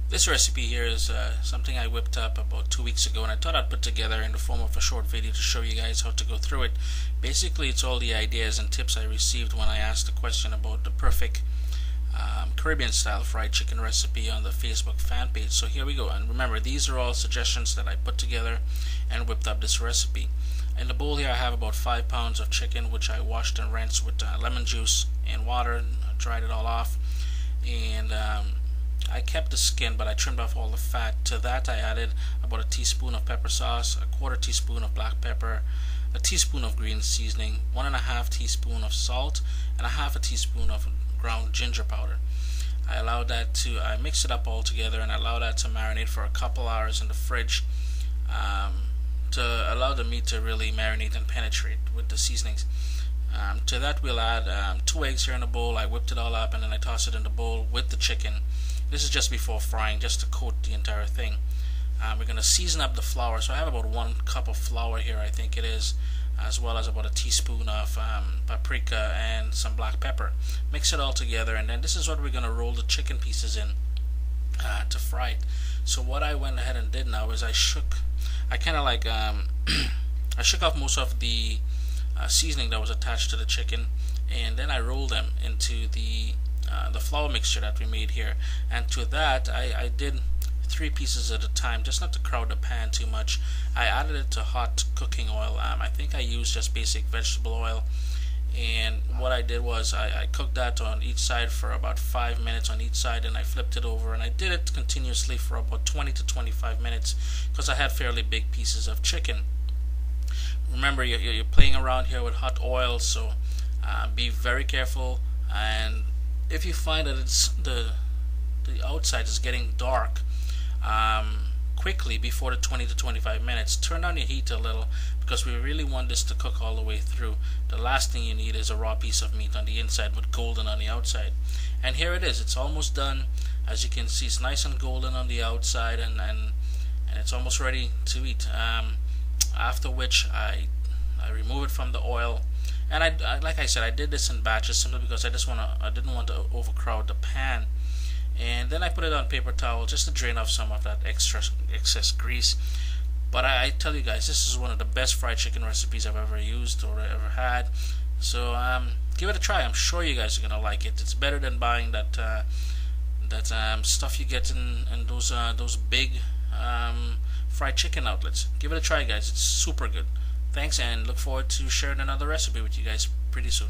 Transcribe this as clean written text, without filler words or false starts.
This recipe here is something I whipped up about 2 weeks ago, and I thought I'd put together in the form of a short video to show you guys how to go through it. Basically, it's all the ideas and tips I received when I asked the question about the perfect Caribbean style fried chicken recipe on the Facebook fan page. So here we go, and remember, these are all suggestions that I put together and whipped up this recipe. In the bowl here I have about 5 pounds of chicken, which I washed and rinsed with lemon juice and water, dried it all off, and I kept the skin, but I trimmed off all the fat. To that I added about a teaspoon of pepper sauce, a quarter teaspoon of black pepper, a teaspoon of green seasoning, 1.5 teaspoon of salt, and a half a teaspoon of ground ginger powder. I mixed it up all together and I allowed that to marinate for a couple hours in the fridge, to allow the meat to really marinate and penetrate with the seasonings. To that we'll add 2 eggs here in the bowl. I whipped it all up and then I tossed it in the bowl with the chicken. This is just before frying, just to coat the entire thing. We're going to season up the flour, so I have about 1 cup of flour here, I think it is, as well as about a teaspoon of paprika and some black pepper. Mix it all together, and then this is what we're going to roll the chicken pieces in to fry it. So what I went ahead and did now is I kind of like I shook off most of the seasoning that was attached to the chicken, and then I rolled them into the flour mixture that we made here. And to that I did 3 pieces at a time, just not to crowd the pan too much. I added it to hot cooking oil. I think I used just basic vegetable oil, and what I did was I cooked that on each side for about 5 minutes on each side, and I flipped it over, and I did it continuously for about 20 to 25 minutes because I had fairly big pieces of chicken. Remember, you're playing around here with hot oil, so be very careful. And if you find that the outside is getting dark quickly before the 20 to 25 minutes, turn down your heat a little, because we really want this to cook all the way through. The last thing you need is a raw piece of meat on the inside with golden on the outside. And here it is, it's almost done. As you can see, it's nice and golden on the outside, and it's almost ready to eat. After which I remove it from the oil, and I like I said, I did this in batches simply because I didn't want to overcrowd the pan. And then I put it on paper towel just to drain off some of that excess grease. But I tell you guys, this is one of the best fried chicken recipes I've ever used or ever had. So give it a try. I'm sure you guys are gonna like it. It's better than buying that stuff you get in those big fried chicken outlets. Give it a try, guys. It's super good. Thanks, and look forward to sharing another recipe with you guys pretty soon.